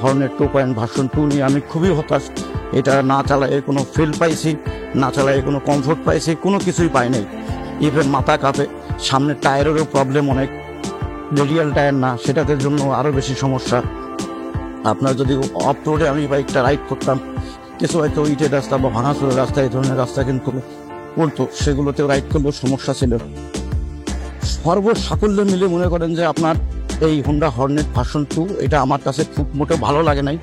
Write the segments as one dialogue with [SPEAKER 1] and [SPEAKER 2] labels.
[SPEAKER 1] Hornet 2.2 নিয়ে আমি খুবই হতাশ। এটা না চালায় কোনো ফিল পাইছি, না চালায় কোনো কমফোর্ট পাইছি, কোনো কিছুই পাই নাই। ইভেন মাথা কাঁপে, সামনের টায়ারেরও প্রবলেম অনেক, রেডিয়াল টায়ার না, সেটাদের জন্য আরও বেশি সমস্যা। আপনার যদি অফ রোডে আমি বাইকটা রাইড করতাম, কিছু হয়তো ইটের রাস্তা বা ভাঙাচোরা রাস্তা, এই ধরনের রাস্তা কিন্তু পড়তো, সেগুলোতেও রাইড করলেও সমস্যা ছিল। সর্বসাকুল্যে মিলে মনে করেন যে আপনার এই হোন্ডা হর্নেট ভার্সন 2 এটা আমার কাছে খুব মোটেও ভালো লাগে নাই,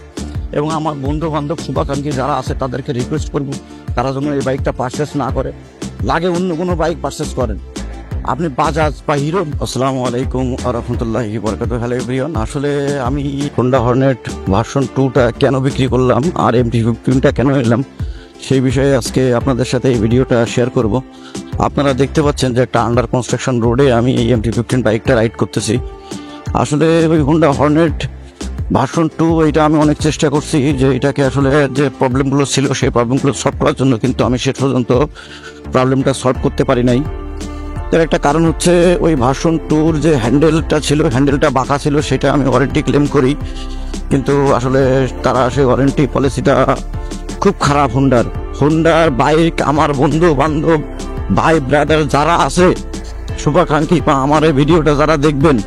[SPEAKER 1] এবং আমার বন্ধু বান্ধব শুভাকাঙ্ক্ষী যারা আছে তাদেরকে রিকোয়েস্ট করব তারা যেন এই বাইকটা পারচেস না করে, লাগে অন্য কোনো বাইক পারচেস করেন। আপনি বাজাজ বা হিরো। আসসালামু আলাইকুম ওয়া রাহমাতুল্লাহি ওয়া বারাকাতুহু। হ্যালো এভরিওয়ান, আসলে আমি হোন্ডা হর্নেট ভার্সন 2টা কেন বিক্রি করলাম আর MT-15টা কেন এলাম সেই বিষয়ে আজকে আপনাদের সাথে এই ভিডিওটা শেয়ার করব। আপনারা দেখতে পাচ্ছেন যে একটা আন্ডার কনস্ট্রাকশন রোডে আমি এই MT-15 বাইকটা রাইড করতেছি। আসলে ওই হোন্ডা হর্নেট ভার্সন 2 এটা আমি অনেক চেষ্টা করছি যে এটাকে আসলে যে প্রবলেমগুলো ছিল সেই প্রবলেমগুলো সলভ করার জন্য, কিন্তু আমি শেষ পর্যন্ত প্রবলেমটা সলভ করতে পারি নাই। তার একটা কারণ হচ্ছে ওই ভার্সন 2-র যে হ্যান্ডেলটা ছিল, হ্যান্ডেলটা বাঁকা ছিল, সেটা আমি ওয়ারেন্টি ক্লেম করি, কিন্তু আসলে তারা সেই ওয়ারেন্টি পলিসিটা খুব খারাপ। হোন্ডার বাইক আমার বন্ধু বান্ধব ভাই ব্রাদার যারা আছে শুভাকাঙ্ক্ষী বা আমার এই ভিডিওটা যারা দেখবেন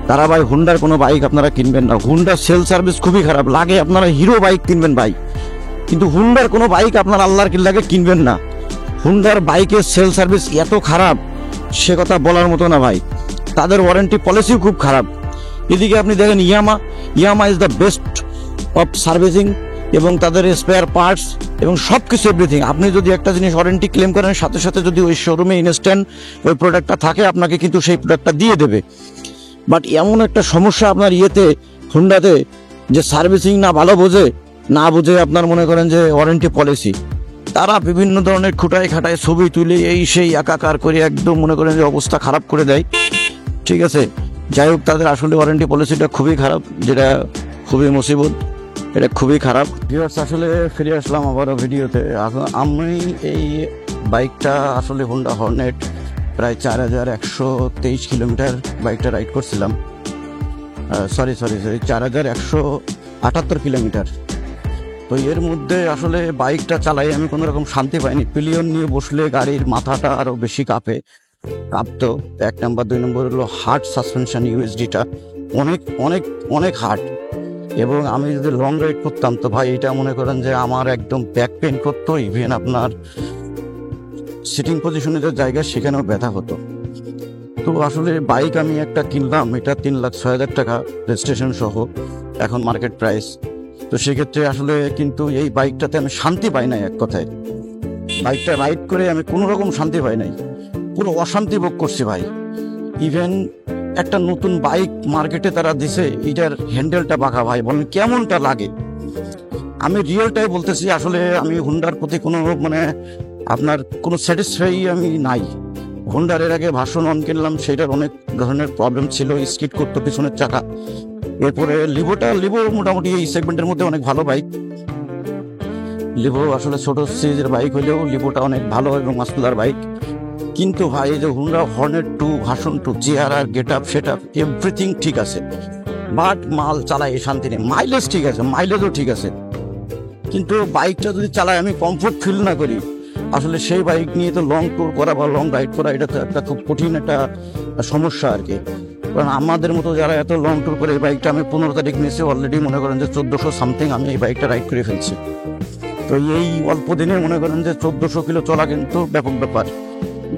[SPEAKER 1] তারা ভাই হোন্ডার কোনো বাইক আপনারা কিনবেন না। হোন্ডার সেল সার্ভিস খুবই খারাপ, লাগে আপনারা হিরো বাইক কিনবেন ভাই, কিন্তু হোন্ডার কোনো বাইক আপনার আল্লাহর কিল্লাকে কিনবেন না। হোন্ডার বাইকের সেল সার্ভিস এত খারাপ সে কথা বলার মতো না ভাই, তাদের ওয়ারেন্টি পলিসিও খুব খারাপ। এদিকে আপনি দেখেন Yamaha is the best of servicing, এবং তাদের স্পেয়ার পার্টস এবং সব কিছু এভরিথিং। আপনি যদি একটা জিনিস ওয়ারেন্টি ক্লেম করেন, সাথে সাথে যদি ওই শোরুমে ইনস্ট্যান্ট ওই প্রোডাক্টটা থাকে আপনাকে কিন্তু সেই প্রোডাক্টটা দিয়ে দেবে। বাট এমন একটা সমস্যা আপনার হোন্ডাতে যে সার্ভিসিং না বুঝে আপনার মনে করেন যে ওয়ারেন্টি পলিসি, তারা বিভিন্ন ধরনের খুঁটায় খাটায় ছবি তুলে এই সেই একাকার করে একদম মনে করেন যে অবস্থা খারাপ করে দেয়। ঠিক আছে, যাই হোক, তাদের আসলে ওয়ারেন্টি পলিসিটা খুবই খারাপ, যেটা খুবই মুসিবত, এটা খুবই খারাপ। ভিউয়ার্স, আসলে ফিরে আসলাম আবারও ভিডিওতে। আমি এই বাইকটা আসলে হোন্ডা হর্নেট প্রায় 4123 কিলোমিটার বাইকটা রাইড করছিলাম। Sorry 4178 kilometre. তো এর মধ্যে আসলে বাইকটা চালাই আমি কোনো রকম শান্তি পাইনি। পিলিয়ন নিয়ে বসলে গাড়ির মাথাটা আরও বেশি কাঁপতো। 1 নম্বর, 2 নম্বর হলো হার্ড সাসপেনশন, ইউএসডিটা অনেক অনেক অনেক হার্ড। এবং আমি যদি লং রাইড করতাম তো ভাই এটা মনে করেন যে আমার একদম ব্যাক পেন করতো, ইভেন আপনার সিটিং পজিশনের যে জায়গা সেখানেও ব্যথা হতো। তো আসলে বাইক আমি একটা কিনলাম, এটা 3,06,000 টাকা রেজিস্ট্রেশন সহ এখন মার্কেট প্রাইস। তো সেক্ষেত্রে আসলে কিন্তু এই বাইকটাতে আমি শান্তি পাই নাই। এক কথায় বাইকটা রাইড করে আমি কোনো রকম শান্তি পাই নাই, পুরো অশান্তি ভোগ করছি ভাই। ইভেন একটা নতুন বাইক মার্কেটে তারা দিছে, এটার হ্যান্ডেলটা বাঁকা, ভাই বলেন কেমনটা লাগে। আমি রিয়েলটাই বলতেছি, আসলে আমি হোন্ডার প্রতি কোনো আপনার কোনো স্যাটিসফাই আমি নাই। হোন্ডার এর আগে ভার্সন 1 কিনলাম, সেটার অনেক ধরনের প্রবলেম ছিল, স্কিড করতো পিছনের চাকা। এরপরে লিভো মোটামুটি এই সেগমেন্টের মধ্যে অনেক ভালো বাইক। লিভো আসলে ছোট সিরিজের বাইক হলেও লিভোটা অনেক ভালো এবং মাস্কুলার বাইক। কিন্তু ভাই এই যে হোন্ডা হর্নেট 2 ভার্সন 2 চেহারা, get up, set up, everything ঠিক আছে, বাট মাল চালায় শান্তি নেই। মাইলেজ ঠিক আছে, মাইলেজও ঠিক আছে, কিন্তু বাইকটা যদি চালায় আমি কমফোর্ট ফিল না করি, আসলে সেই বাইক নিয়ে তো লং ট্যুর করা বা লং রাইড করা এটা তো একটা খুব কঠিন একটা সমস্যা আর কি। কারণ আমাদের মতো যারা এত লং ট্যুর করে, এই বাইকটা আমি 15 তারিখ নিয়েছি, অলরেডি মনে করেন যে 1400 সামথিং আমি এই বাইকটা রাইড করে ফেলছি। তো এই অল্প দিনে মনে করেন যে 1400 কিলো চলা কিন্তু ব্যাপক ব্যাপার।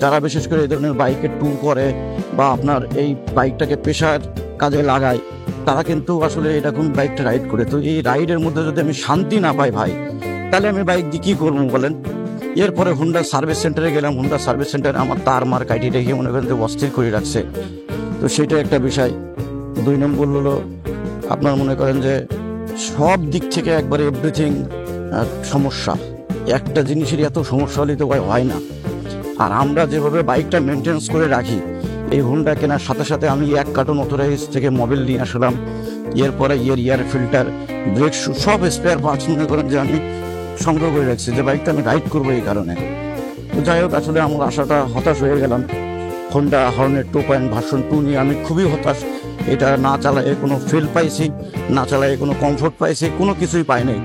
[SPEAKER 1] যারা বিশেষ করে এই ধরনের বাইকের ট্যুর করে বা আপনার এই বাইকটাকে পেশার কাজে লাগায়, তারা কিন্তু আসলে এরকম বাইকটা রাইড করে। তো এই রাইডের মধ্যে যদি আমি শান্তি না পাই ভাই, তাহলে আমি বাইক দিয়ে কী করবো বলেন। এরপরে হোন্ডা সার্ভিস সেন্টারে গেলাম, হোন্ডা সার্ভিস সেন্টারে আমার তার কাটি রেখে মনে করেন যে অস্থির করে রাখছে। তো সেটা একটা বিষয়। 2 নম্বর হলো আপনার মনে করেন যে সব দিক থেকে একবারে এভরিথিং সমস্যা। একটা জিনিসেরই এত সমস্যা হলে তো হয় না। আর আমরা যেভাবে বাইকটা মেনটেন্স করে রাখি, এই হোন্ডা কেনার সাথে সাথে আমি 1 কার্টন অথরাইজ থেকে মোবিল নিয়ে আসলাম। এরপরে এয়ার ফিল্টার, ব্রেক শু, সব স্পেয়ার পার্টস মনে করেন যে আমি সংগ্রহ করে রাখছি, যে বাইকটা আমি রাইড করবো এই কারণে। তো যাই হোক, আসলে আমার আশাটা হতাশ হয়ে গেলাম। হোন্ডা হর্নেট 2 ভার্সন 2 নিয়ে আমি খুবই হতাশ। এটা না চালায় কোনো ফিল পাইছি, না চালায় কোনো কমফোর্ট পাইছি, কোনো কিছুই পাই নাই।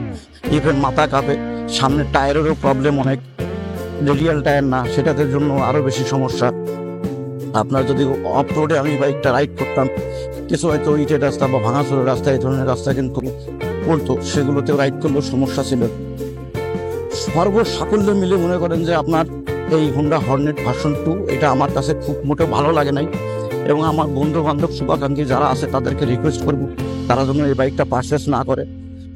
[SPEAKER 1] ইভেন মাথা কাঁপে, সামনের টায়ারেরও প্রবলেম অনেক, রেডিয়াল টায়ার না, সেটাতে জন্য আরও বেশি সমস্যা। আপনার যদি অফ রোডে আমি বাইকটা রাইড করতাম, কিছু হয়তো ইটের রাস্তা বা ভাঙাচোরের রাস্তা, এই ধরনের রাস্তা কিন্তু পড়তো, সেগুলোতেও রাইড করলেও সমস্যা ছিল। সর্বসাকল্য মিলে মনে করেন যে আপনার এই হোন্ডা হর্নেট ভার্সন 2 এটা আমার কাছে খুব মোটেও ভালো লাগে নাই, এবং আমার বন্ধু বান্ধব শুভাকাঙ্ক্ষী যারা আছে তাদেরকে রিকোয়েস্ট করব তারা যেন এই বাইকটা পারচেস না করে,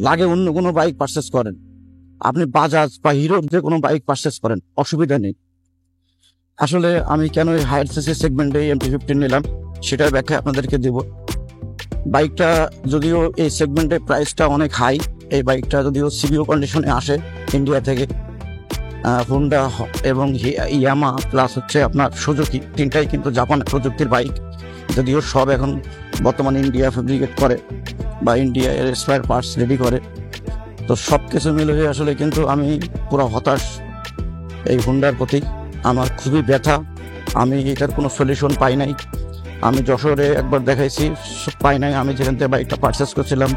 [SPEAKER 1] লাগে অন্য কোনো বাইক পারচেস করেন, আপনি বাজাজ বা হিরোর যে কোনো বাইক পারচেস করেন, অসুবিধা নেই। আসলে আমি কেন এই হায়ার সিসি সেগমেন্টে MT-15 নিলাম সেটার ব্যাখ্যা আপনাদেরকে দেব। বাইকটা যদিও এই সেগমেন্টে প্রাইসটা অনেক হাই, এই বাইকটা যদিও সিবিও কন্ডিশনে আসে ইন্ডিয়া থেকে, হোন্ডা এবং ইয়ামা প্লাস হচ্ছে আপনার সুজুকি, তিনটাই কিন্তু জাপানের প্রযুক্তির বাইক, যদিও সব এখন বর্তমানে ইন্ডিয়া ফেব্রিকেট করে বা ইন্ডিয়া এর স্পেয়ার পার্টস রেডি করে। তো সব কিছু মিলে আসলে কিন্তু আমি পুরো হতাশ এই হোন্ডার প্রতি, আমার খুবই ব্যথা। আমি এটার কোনো সলিউশন পাই নাই, আমি যশোরে একবার দেখাইছি, পাই নাই। আমি যেখান থেকে বাইকটা পারচেস করছিলাম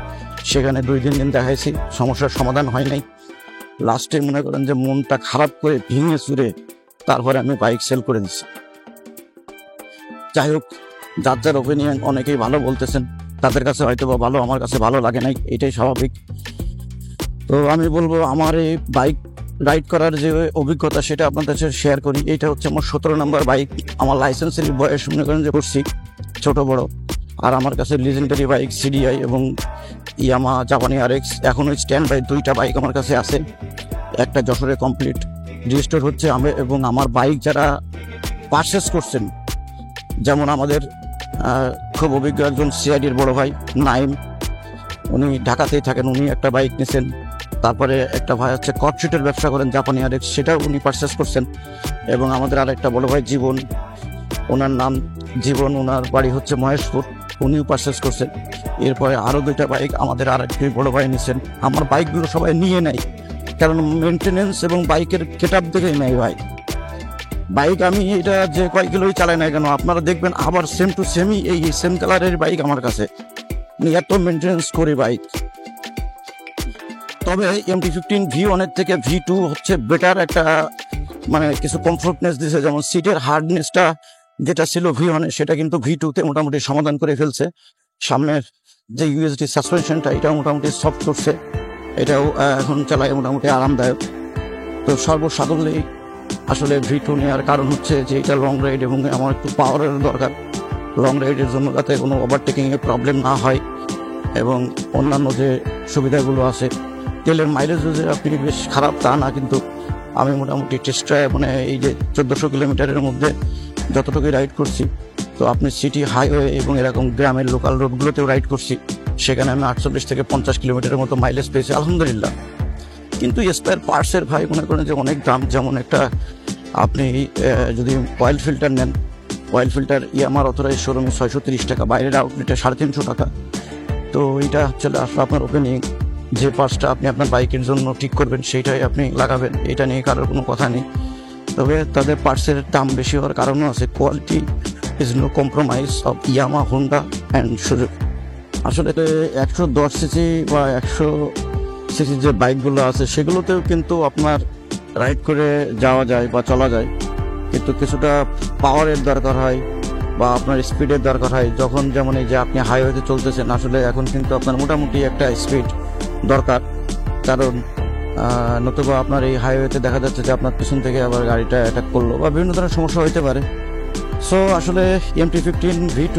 [SPEAKER 1] সেখানে 2-3 দিন দেখাইছি, সমস্যার সমাধান হয় নাই। লাস্টে মনে করেন যে মনটা খারাপ করে ভেঙে চুরে তারপরে আমি বাইক সেল করে দিচ্ছি। যাই হোক, যার যার ওপিনিয়ন, অনেকেই ভালো বলতেছেন, তাদের কাছে হয়তো বা ভালো, আমার কাছে ভালো লাগে নাই, এটাই স্বাভাবিক। তো আমি বলবো আমার এই বাইক রাইড করার যে অভিজ্ঞতা সেটা আপনাদের সাথে শেয়ার করি। এইটা হচ্ছে আমার 17 নম্বর বাইক, আমার লাইসেন্সের বয়স মনে করেন যে করছি ছোট বড়। আর আমার কাছে লিজেন্ডারি বাইক CDI এবং ইয়ামা জাপানি RX এখনো স্ট্যান্ড বাই 2টা বাইক আমার কাছে আছে, একটা যশোরে কমপ্লিট রেজিস্টার হচ্ছে। আমি এবং আমার বাইক যারা পারচেস করছেন, যেমন আমাদের খুব অভিজ্ঞ একজন CIDর বড় ভাই নাইম, উনি ঢাকাতেই থাকেন, উনি একটা বাইক নিয়েছেন। তারপরে একটা ভাই হচ্ছে কটশিটের ব্যবসা করেন জাপানি RX, সেটাও উনি পারচেস করছেন। এবং আমাদের আরেকটা বড় ভাই জীবন, ওনার নাম জীবন, ওনার বাড়ি হচ্ছে মহেশপুর, উনিও পারচেস করছেন। এরপরে আরও 2টা বাইক আমাদের আরেকটি বড় ভাই নিয়েছেন। আমার বাইকগুলো সবাই নিয়ে নেয়, কারণ মেনটেনেন্স এবং বাইকের গেটআপ দেখেই নেয় ভাই। বাইক আমি এটা যে কয় কিলোই চালাই না কেন, আপনারা দেখবেন আবার সেম টু সেমই এই সেম কালারের বাইক আমার কাছে, এত মেনটেনেন্স করি বাইক। তবে MT-15 V1 এর থেকে V2 হচ্ছে বেটার, একটা মানে কিছু কমফোর্টনেস দিয়েছে, যেমন সিটের হার্ডনেসটা যেটা ছিল V1 এ সেটা কিন্তু V2-তে মোটামুটি সমাধান করে ফেলছে। সামনের যে USD সাসপেনশনটা এটাও মোটামুটি সফট করছে, এটাও এখন চালায় মোটামুটি আরামদায়ক। তো সর্বসাকল্যেই আসলে V2 নেওয়ার কারণ হচ্ছে যে এটা লং রাইড এবং আমার একটু পাওয়ারের দরকার, লং রাইডের জন্য যাতে কোনো ওভারটেকিংয়ের প্রবলেম না হয়, এবং অন্যান্য যে সুবিধাগুলো আছে। তেলের মাইলেজও যে আপনি বেশ খারাপ তা না, কিন্তু আমি মোটামুটি চেষ্টায় মানে এই যে 1400 কিলোমিটারের মধ্যে যতটুকুই রাইড করছি, তো আপনি সিটি হাইওয়ে এবং এরকম গ্রামের লোকাল রোডগুলোতেও রাইড করছি, সেখানে আমি 48 থেকে 50 কিলোমিটারের মতো মাইলেজ পেয়েছি আলহামদুলিল্লাহ। কিন্তু স্পেয়ার পার্টসের ভাই মনে করেন যে অনেক দাম। যেমন একটা আপনি যদি অয়েল ফিল্টার নেন, অয়েল ফিল্টার ইয়ামার অথরাইজ শোরুমে 630 টাকা, বাইরের আউটলেটে 350 টাকা। তো এইটা হচ্ছে আসলে আপনার ওপেনিং, যে পার্টসটা আপনি আপনার বাইকের জন্য ঠিক করবেন সেইটাই আপনি লাগাবেন, এটা নিয়ে কারোর কোনো কথা নেই। তবে তাদের পার্টসের দাম বেশি হওয়ার কারণও আছে। Quality is no compromise of Yamaha, Honda and Suzuki. আসলে 110 সিসি বা 100 সিসি যে বাইকগুলো আছে সেগুলোতেও কিন্তু আপনার রাইড করে যাওয়া যায় বা চলা যায়, কিন্তু কিছুটা পাওয়ারের দরকার হয় বা আপনার স্পিডের দরকার হয়। যখন যেমন এই যে আপনি হাইওয়েতে চলতেছেন, আসলে এখন কিন্তু আপনার মোটামুটি একটা স্পিড দরকার, কারণ নতুবা আপনার এই হাইওয়েতে দেখা যাচ্ছে যে আপনার পিছন থেকে আবার গাড়িটা অ্যাটাক করলো বা বিভিন্ন ধরনের সমস্যা হতে পারে। সো আসলে MT-15 V2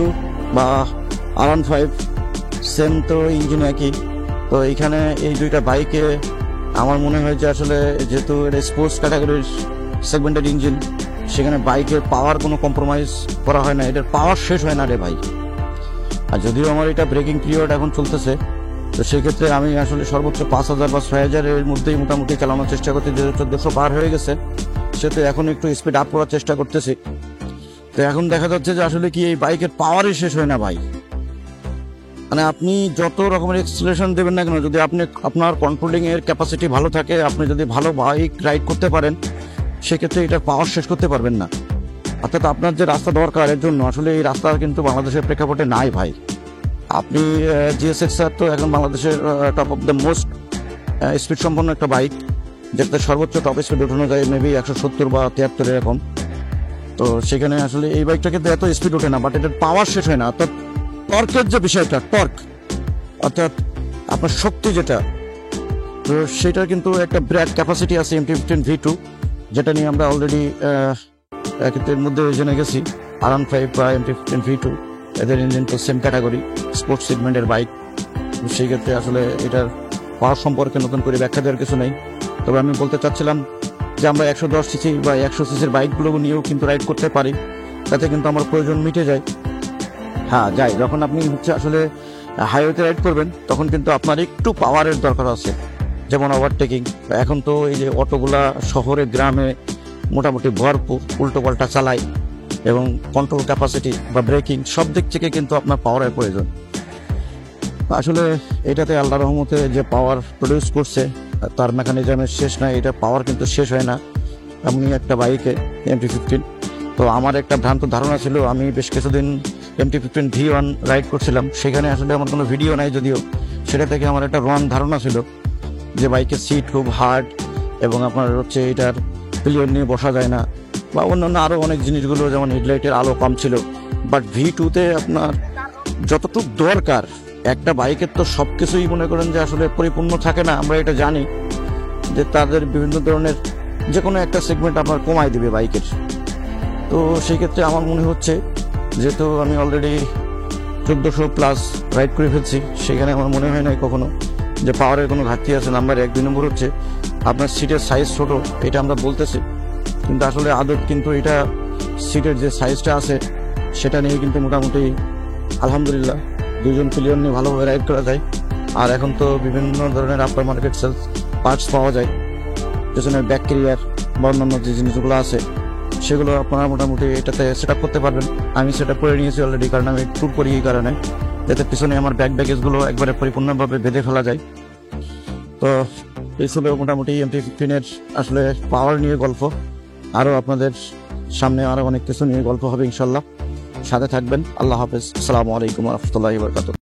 [SPEAKER 1] বা R15 সেম তো ইঞ্জিন একই। তো এইখানে এই 2টা বাইকে আমার মনে হয় যে আসলে যেহেতু এটা স্পোর্টস ক্যাটাগরির সেগমেন্টেড ইঞ্জিন, সেখানে বাইকের পাওয়ার কোনো কম্প্রোমাইজ করা হয় না, এটার পাওয়ার শেষ হয় না রে ভাই। আর যদিও আমার এটা ব্রেকিং পিরিয়ড এখন চলতেছে, তো সেক্ষেত্রে আমি আসলে সর্বোচ্চ 5000 বা 6000-এর মধ্যেই মোটামুটি চালানোর চেষ্টা করছি। যেহেতু 1400 পার হয়ে গেছে, সেহেতু এখন একটু স্পিড আপ করার চেষ্টা করতেছি। তো এখন দেখা যাচ্ছে যে আসলে কি এই বাইকের পাওয়ারই শেষ হয় না ভাই। মানে আপনি যত রকমের এক্সেলারেশন দেবেন না কেন, যদি আপনি আপনার কন্ট্রোলিং এর ক্যাপাসিটি ভালো থাকে, আপনি যদি ভালো বাইক রাইড করতে পারেন, সেক্ষেত্রে এটা পাওয়ার শেষ করতে পারবেন না। অর্থাৎ আপনার যে রাস্তা দরকার এর জন্য আসলে এই রাস্তা কিন্তু বাংলাদেশের প্রেক্ষাপটে নাই ভাই। আপনি GSX-R তো এখন বাংলাদেশের top of the most speed সম্পন্ন একটা বাইক, যেটাতে সর্বোচ্চ টপ স্পিড ওঠানো যায় মেবি 170 বা 73 এরকম। তো সেখানে আসলে এই বাইকটা কিন্তু এত স্পিড ওঠে না, বাট এটার পাওয়ার শেষ হয় না। অর্থাৎ টর্কের যে বিষয়টা, টর্ক অর্থাৎ আপনার শক্তি যেটা, তো সেটার কিন্তু একটা বিরাট ক্যাপাসিটি আছে MT-15 V2, যেটা নিয়ে আমরা অলরেডি এর মধ্যে জেনে গেছি। R15 বা MT-15 V2 এদের ইঞ্জিন তো সেম ক্যাটাগরি, স্পোর্টস সেগমেন্টের বাইক। সেই ক্ষেত্রে আসলে এটার পাওয়ার সম্পর্কে নতুন করে ব্যাখ্যা দেওয়ার কিছু নেই। তবে আমি বলতে চাচ্ছিলাম যে আমরা 110 সিসি বা 100 সিসির বাইকগুলো নিয়েও কিন্তু রাইড করতে পারি, তাতে কিন্তু আমার প্রয়োজন মিটে যায়। হ্যাঁ যাই, যখন আপনি আসলে হাইওয়েতে রাইড করবেন তখন কিন্তু আপনার একটু পাওয়ারের দরকার আছে, যেমন ওভারটেকিং। এখন তো এই যে অটোগুলা শহরে গ্রামে মোটামুটি ভরপুর, উল্টো পাল্টা চালায়, এবং কন্ট্রোল ক্যাপাসিটি বা ব্রেকিং সব দিক থেকে কিন্তু আপনার পাওয়ারের প্রয়োজন। আসলে এটাতে আল্লাহর রহমতে যে পাওয়ার প্রডিউস করছে তার মেকানিজমের শেষ নাই, এটা পাওয়ার কিন্তু শেষ হয় না এমনি একটা বাইকে MT-15। তো আমার একটা ভ্রান্ত ধারণা ছিল, আমি বেশ কিছুদিন MT-15 V1 রাইড করছিলাম, সেখানে আসলে আমার কোনো ভিডিও নাই যদিও, সেটা থেকে আমার একটা রং ধারণা ছিল যে বাইকের সিট খুব হার্ড, এবং আপনার এটার পিলিয়ন নিয়ে বসা যায় না, বা অন্যান্য আরও অনেক জিনিসগুলো, যেমন হেডলাইটের আলো কম ছিল। বাট V2-তে আপনার যতটুকু দরকার একটা বাইকের, তো সব কিছুই মনে করেন যে আসলে পরিপূর্ণ থাকে না, আমরা এটা জানি যে তাদের বিভিন্ন ধরনের যে কোনো একটা সেগমেন্ট আপনার কমায় দিবে বাইকের। তো সেই ক্ষেত্রে আমার মনে হচ্ছে, যেহেতু আমি অলরেডি 1400+ রাইড করে ফেলছি, সেখানে আমার মনে হয় না কখনো যে পাওয়ারের কোনো ঘাটতি আছে। নাম্বার 1। 2 নম্বর হচ্ছে আপনার সিটের সাইজ ছোট, এটা আমরা বলতেছি, কিন্তু আসলে আদত কিন্তু এটা সিটের যে সাইজটা আছে সেটা নিয়ে কিন্তু মোটামুটি আলহামদুলিল্লাহ 2জন প্লেয়ার নিয়ে ভালোভাবে রাইড করা যায়। আর এখন তো বিভিন্ন ধরনের আফটার মার্কেট সেলস পার্টস পাওয়া যায়, পেছনের ব্যাক ক্যারিয়ার বা অন্যান্য যে জিনিসগুলো আছে সেগুলো আপনারা মোটামুটি এটাতে সেট আপ করতে পারবেন। আমি সেটা করে নিয়েছি অলরেডি, কারণ আমি ট্যুর করি এই কারণে, যাতে পিছনে আমার ব্যাগেজগুলো একবারে পরিপূর্ণভাবে বেঁধে ফেলা যায়। তো এই ছিল মোটামুটি MT-15-এর আসলে পাওয়ার নিয়ে গল্প। আরও আপনাদের সামনে আরও অনেক কিছু নিয়ে গল্প হবে ইনশাল্লাহ, সাথে থাকবেন। আল্লাহ হাফেজ, আসসালামু আলাইকুম ওয়া রাহমাতুল্লাহি ওয়া বারাকাতুহু।